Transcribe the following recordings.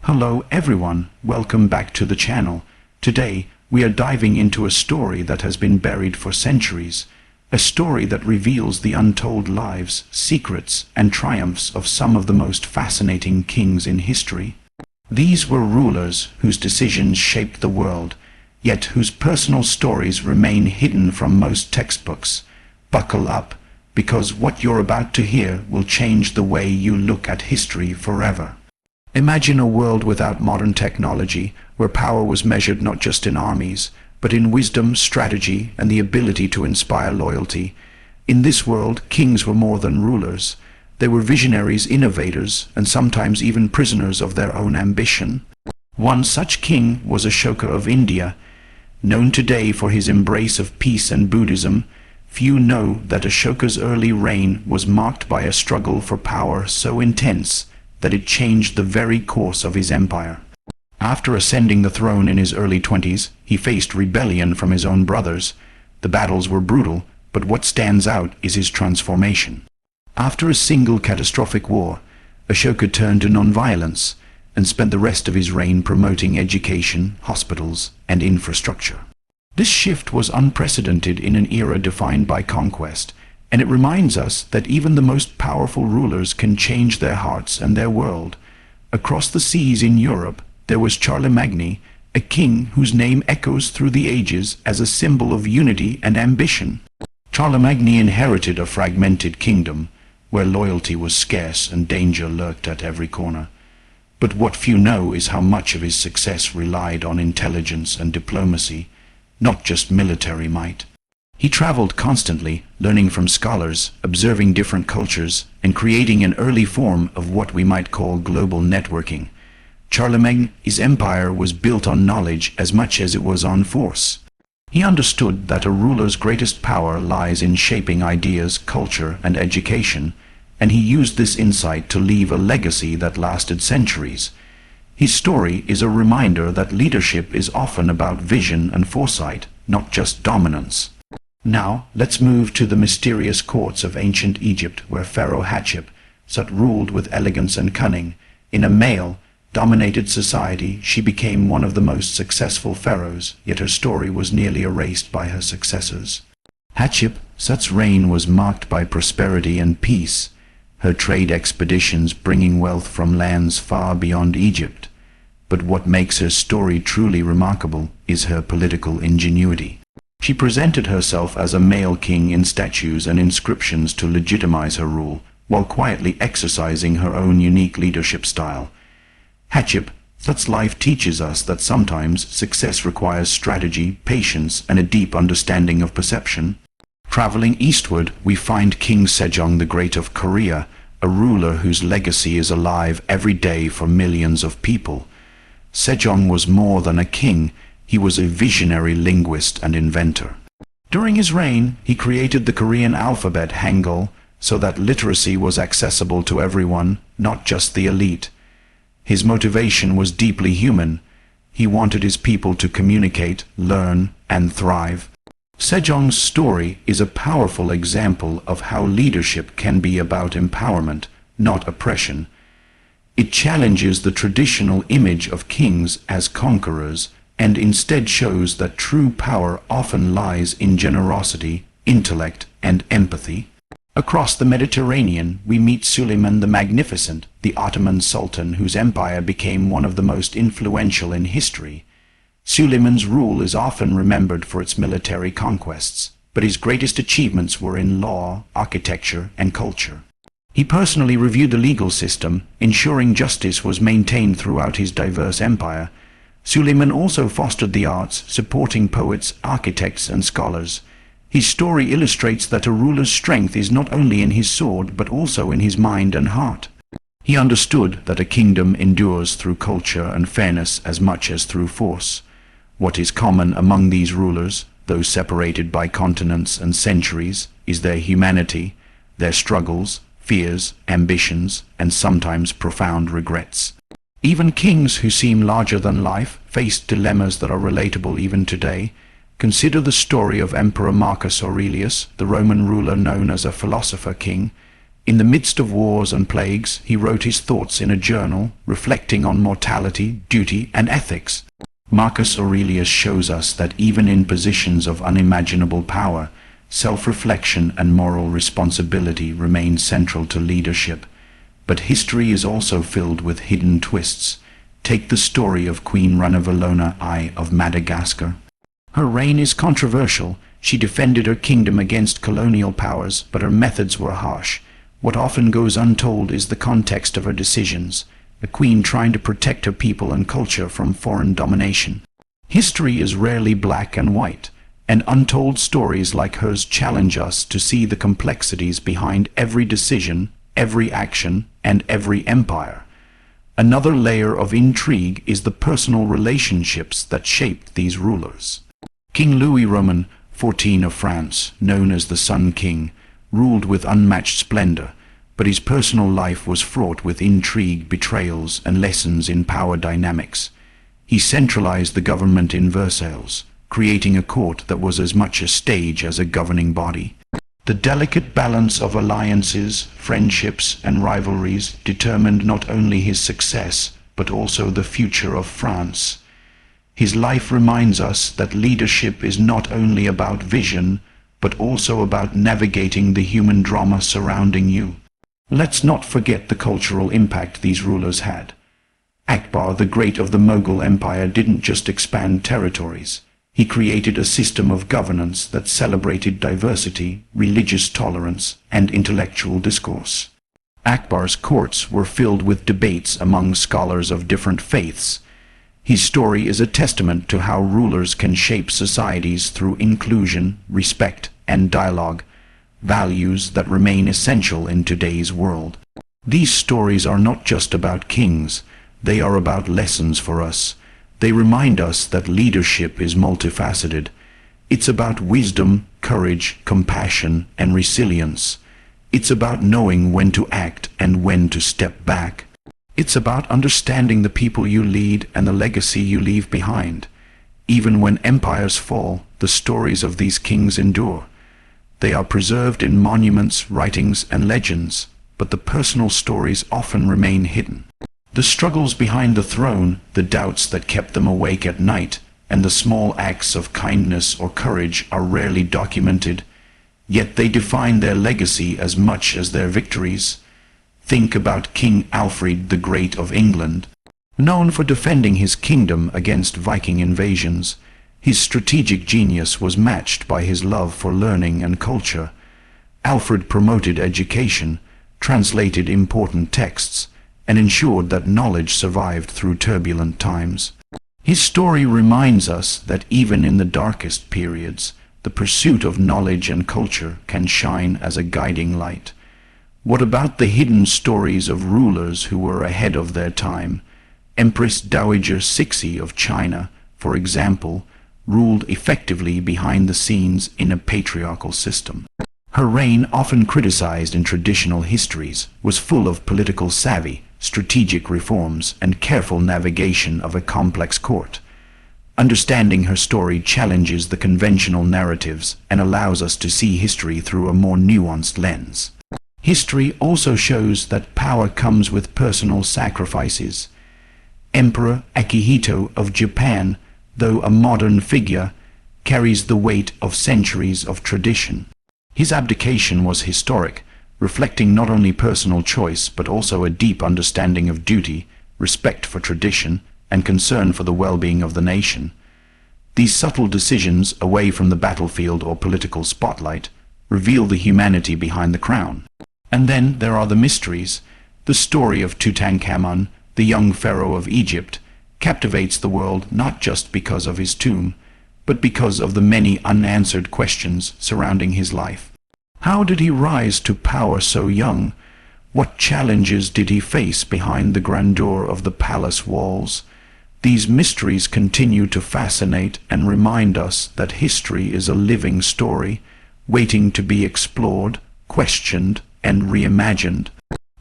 Hello everyone, welcome back to the channel. Today, we are diving into a story that has been buried for centuries. A story that reveals the untold lives, secrets, and triumphs of some of the most fascinating kings in history. These were rulers whose decisions shaped the world, yet whose personal stories remain hidden from most textbooks. Buckle up, because what you're about to hear will change the way you look at history forever. Imagine a world without modern technology, where power was measured not just in armies, but in wisdom, strategy, and the ability to inspire loyalty. In this world, kings were more than rulers. They were visionaries, innovators, and sometimes even prisoners of their own ambition. One such king was Ashoka of India. Known today for his embrace of peace and Buddhism, few know that Ashoka's early reign was marked by a struggle for power so intense that it changed the very course of his empire. After ascending the throne in his early 20s, he faced rebellion from his own brothers. The battles were brutal, but what stands out is his transformation. After a single catastrophic war, Ashoka turned to nonviolence and spent the rest of his reign promoting education, hospitals, and infrastructure. This shift was unprecedented in an era defined by conquest, and it reminds us that even the most powerful rulers can change their hearts and their world. Across the seas in Europe, there was Charlemagne, a king whose name echoes through the ages as a symbol of unity and ambition. Charlemagne inherited a fragmented kingdom, where loyalty was scarce and danger lurked at every corner. But what few know is how much of his success relied on intelligence and diplomacy, not just military might. He traveled constantly, learning from scholars, observing different cultures, and creating an early form of what we might call global networking. Charlemagne's empire was built on knowledge as much as it was on force. He understood that a ruler's greatest power lies in shaping ideas, culture, and education, and he used this insight to leave a legacy that lasted centuries. His story is a reminder that leadership is often about vision and foresight, not just dominance. Now, let's move to the mysterious courts of ancient Egypt, where Pharaoh Hatshepsut ruled with elegance and cunning. In a male-dominated society, she became one of the most successful pharaohs, yet her story was nearly erased by her successors. Hatshepsut's reign was marked by prosperity and peace, her trade expeditions bringing wealth from lands far beyond Egypt. But what makes her story truly remarkable is her political ingenuity. She presented herself as a male king in statues and inscriptions to legitimize her rule, while quietly exercising her own unique leadership style. Hatshepsut's life teaches us that sometimes success requires strategy, patience, and a deep understanding of perception. Traveling eastward, we find King Sejong the Great of Korea, a ruler whose legacy is alive every day for millions of people. Sejong was more than a king. He was a visionary linguist and inventor. During his reign, he created the Korean alphabet Hangul so that literacy was accessible to everyone, not just the elite. His motivation was deeply human. He wanted his people to communicate, learn, and thrive. Sejong's story is a powerful example of how leadership can be about empowerment, not oppression. It challenges the traditional image of kings as conquerors, and instead shows that true power often lies in generosity, intellect, and empathy. Across the Mediterranean, we meet Suleiman the Magnificent, the Ottoman Sultan whose empire became one of the most influential in history. Suleiman's rule is often remembered for its military conquests, but his greatest achievements were in law, architecture, and culture. He personally reviewed the legal system, ensuring justice was maintained throughout his diverse empire. Suleiman also fostered the arts, supporting poets, architects, and scholars. His story illustrates that a ruler's strength is not only in his sword, but also in his mind and heart. He understood that a kingdom endures through culture and fairness as much as through force. What is common among these rulers, though separated by continents and centuries, is their humanity, their struggles, fears, ambitions, and sometimes profound regrets. Even kings who seem larger than life faced dilemmas that are relatable even today. Consider the story of Emperor Marcus Aurelius, the Roman ruler known as a philosopher king. In the midst of wars and plagues, he wrote his thoughts in a journal, reflecting on mortality, duty, and ethics. Marcus Aurelius shows us that even in positions of unimaginable power, self-reflection and moral responsibility remain central to leadership. But history is also filled with hidden twists. Take the story of Queen Ranavalona I of Madagascar. Her reign is controversial. She defended her kingdom against colonial powers, but her methods were harsh. What often goes untold is the context of her decisions, a queen trying to protect her people and culture from foreign domination. History is rarely black and white, and untold stories like hers challenge us to see the complexities behind every decision, every action, and every empire. Another layer of intrigue is the personal relationships that shaped these rulers. King Louis Roman XIV of France, known as the Sun King, ruled with unmatched splendor, but his personal life was fraught with intrigue, betrayals, and lessons in power dynamics. He centralized the government in Versailles, creating a court that was as much a stage as a governing body. The delicate balance of alliances, friendships, and rivalries determined not only his success, but also the future of France. His life reminds us that leadership is not only about vision, but also about navigating the human drama surrounding you. Let's not forget the cultural impact these rulers had. Akbar the Great of the Mughal Empire didn't just expand territories. He created a system of governance that celebrated diversity, religious tolerance, and intellectual discourse. Akbar's courts were filled with debates among scholars of different faiths. His story is a testament to how rulers can shape societies through inclusion, respect, and dialogue, values that remain essential in today's world. These stories are not just about kings, they are about lessons for us. They remind us that leadership is multifaceted. It's about wisdom, courage, compassion, and resilience. It's about knowing when to act and when to step back. It's about understanding the people you lead and the legacy you leave behind. Even when empires fall, the stories of these kings endure. They are preserved in monuments, writings, and legends, but the personal stories often remain hidden. The struggles behind the throne, the doubts that kept them awake at night, and the small acts of kindness or courage are rarely documented, yet they define their legacy as much as their victories. Think about King Alfred the Great of England. Known for defending his kingdom against Viking invasions, his strategic genius was matched by his love for learning and culture. Alfred promoted education, translated important texts, and ensured that knowledge survived through turbulent times. His story reminds us that even in the darkest periods, the pursuit of knowledge and culture can shine as a guiding light. What about the hidden stories of rulers who were ahead of their time? Empress Dowager Cixi of China, for example, ruled effectively behind the scenes in a patriarchal system. Her reign, often criticized in traditional histories, was full of political savvy, strategic reforms, and careful navigation of a complex court. Understanding her story challenges the conventional narratives and allows us to see history through a more nuanced lens. History also shows that power comes with personal sacrifices. Emperor Akihito of Japan, though a modern figure, carries the weight of centuries of tradition. His abdication was historic, reflecting not only personal choice but also a deep understanding of duty, respect for tradition, and concern for the well-being of the nation. These subtle decisions, away from the battlefield or political spotlight, reveal the humanity behind the crown. And then there are the mysteries. The story of Tutankhamun, the young pharaoh of Egypt, captivates the world not just because of his tomb, but because of the many unanswered questions surrounding his life. How did he rise to power so young? What challenges did he face behind the grandeur of the palace walls? These mysteries continue to fascinate and remind us that history is a living story, waiting to be explored, questioned, and reimagined.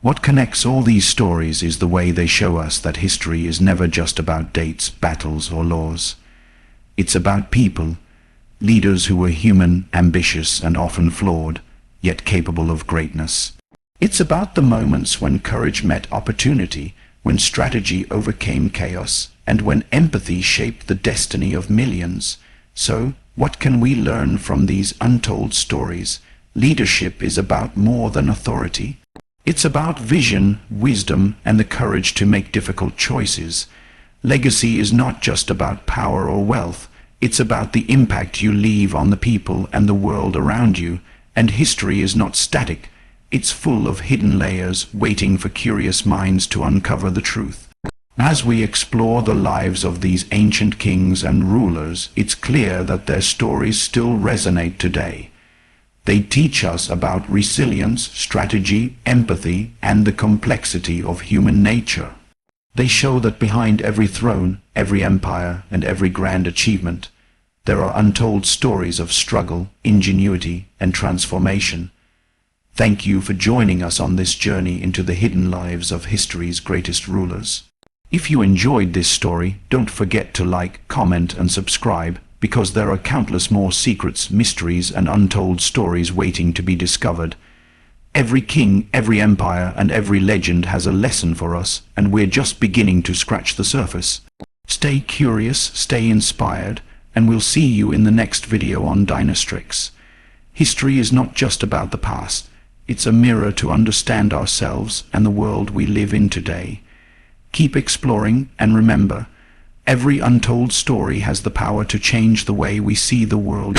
What connects all these stories is the way they show us that history is never just about dates, battles, or laws. It's about people, leaders who were human, ambitious, and often flawed, yet capable of greatness. It's about the moments when courage met opportunity, when strategy overcame chaos, and when empathy shaped the destiny of millions. So, what can we learn from these untold stories? Leadership is about more than authority. It's about vision, wisdom, and the courage to make difficult choices. Legacy is not just about power or wealth. It's about the impact you leave on the people and the world around you. And history is not static. It's full of hidden layers waiting for curious minds to uncover the truth. As we explore the lives of these ancient kings and rulers, it's clear that their stories still resonate today. They teach us about resilience, strategy, empathy, and the complexity of human nature. They show that behind every throne, every empire, and every grand achievement, there are untold stories of struggle, ingenuity, and transformation. Thank you for joining us on this journey into the hidden lives of history's greatest rulers. If you enjoyed this story, don't forget to like, comment, and subscribe, because there are countless more secrets, mysteries, and untold stories waiting to be discovered. Every king, every empire, and every legend has a lesson for us, and we're just beginning to scratch the surface. Stay curious, stay inspired, and we'll see you in the next video on Dynastrix. History is not just about the past. It's a mirror to understand ourselves and the world we live in today. Keep exploring, and remember, every untold story has the power to change the way we see the world.